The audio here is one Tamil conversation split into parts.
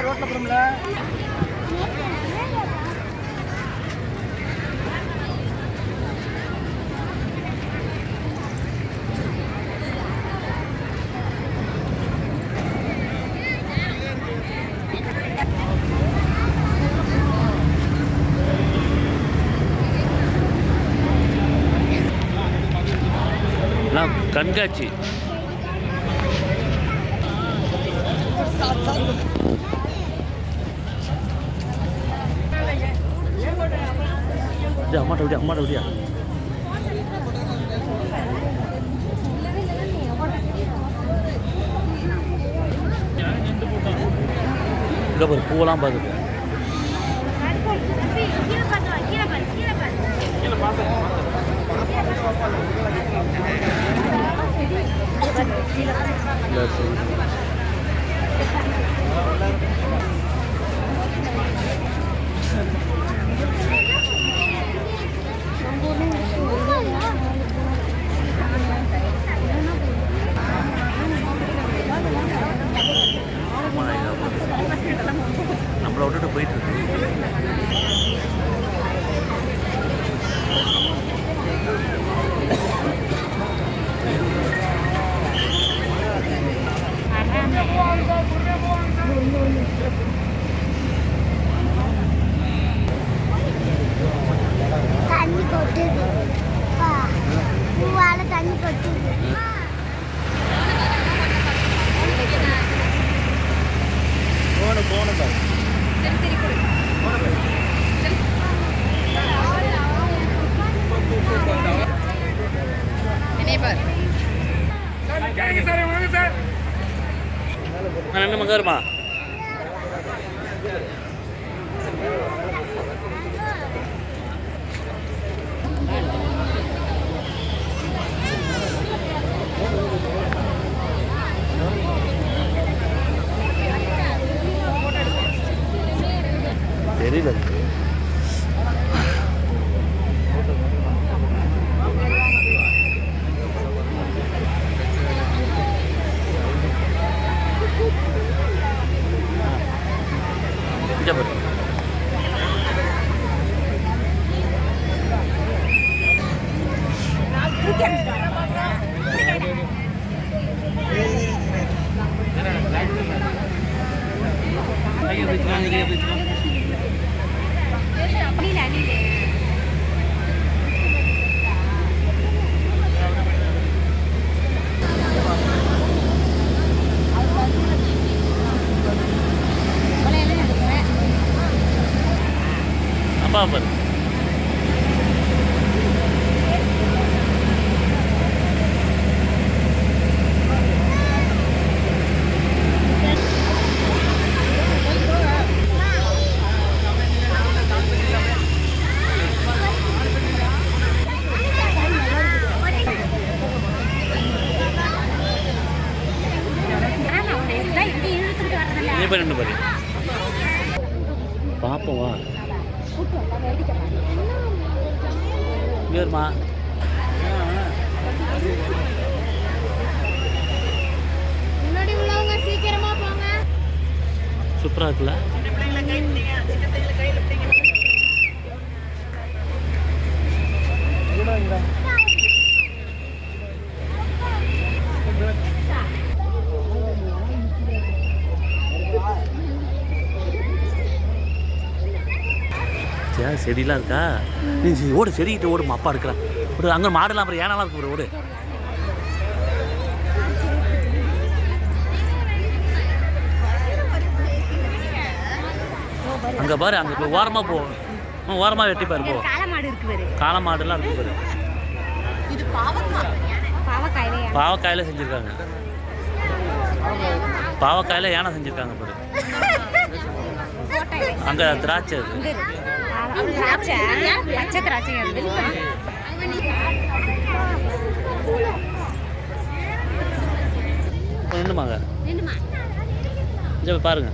ரோட்ல போறோம்ல. கண்காட்சி அம்மாட்ட விடியா அம்மாட்ட விடியா இங்கே பாரு பூவெல்லாம் பார்க்குது. நம்மளை விட்டுட்டு போயிட்டு இருக்கு. தண்ணி கொட்டுது, பூவால தண்ணி கொட்டுது. போன என்ன மகாருமா தெரியல. அப்பா பாரு ரெண்டு பாரு பாப்போம் வா வருமா முன்னாடி உள்ளவங்க சீக்கிரமா போங்க. சூப்பரா இருக்குல்ல. செடியெல்லாம் இருக்கா? நீ ஓடு, செடிக்கிட்ட ஓடுமா, அப்பா இருக்கிறான். ஒரு அங்கே மாடெல்லாம் அப்புறம் ஏனாலாம் இருக்கு, ஒரு ஓடு. அங்கே பாரு, அங்கே ஓரமாக போ, ஓரமாக வெட்டி பாரு போ. காளை மாடுலாம் இருக்கு பாரு. பாவக்காயில செஞ்சுருக்காங்க, பாவக்காயில யானை செஞ்சுருக்காங்க பாரு. அங்கே திராட்சை இருக்கு. நின்றுமாங்க பாருங்க.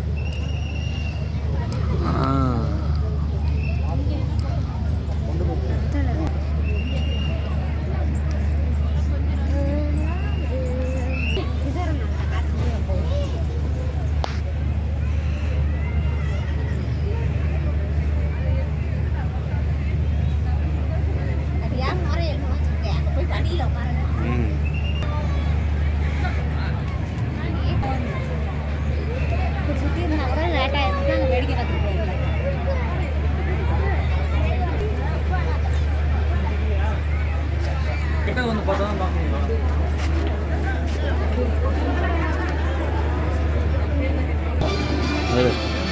டேரெக்டாக வந்து பார்த்தா தான் பார்க்கணும்.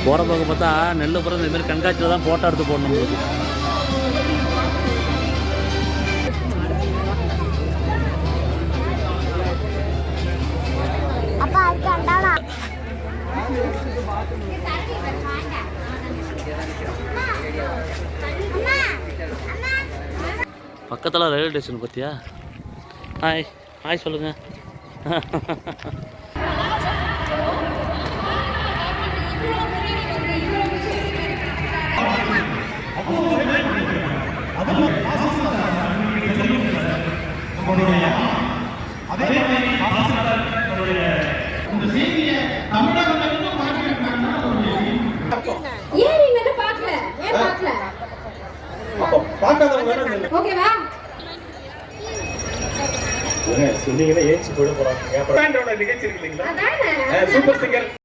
போகிற பக்கம் பார்த்தா நெல் புறம் இந்த மாதிரி கண்காட்சியில் தான் ஃபோட்டோ எடுத்து போடணும் உங்களுக்கு. அப்பா அது அண்டாடா பக்கத்தில் ரயில்வே ஸ்டேஷன் பார்த்தியா? ஹாய் ஹாய் சொல்லுங்கள். ஏன் நீங்க என்ன பார்க்கல? ஏன் பார்க்கல? அப்ப பார்க்காதவங்க வேற ஓகேவா? சொன்னீங்கன்னா ஏஞ்சி போயிட போறாங்க. நிகழ்ச்சி இருக்கு இல்லைங்களா? அதானே சூப்பர் சிங்கர்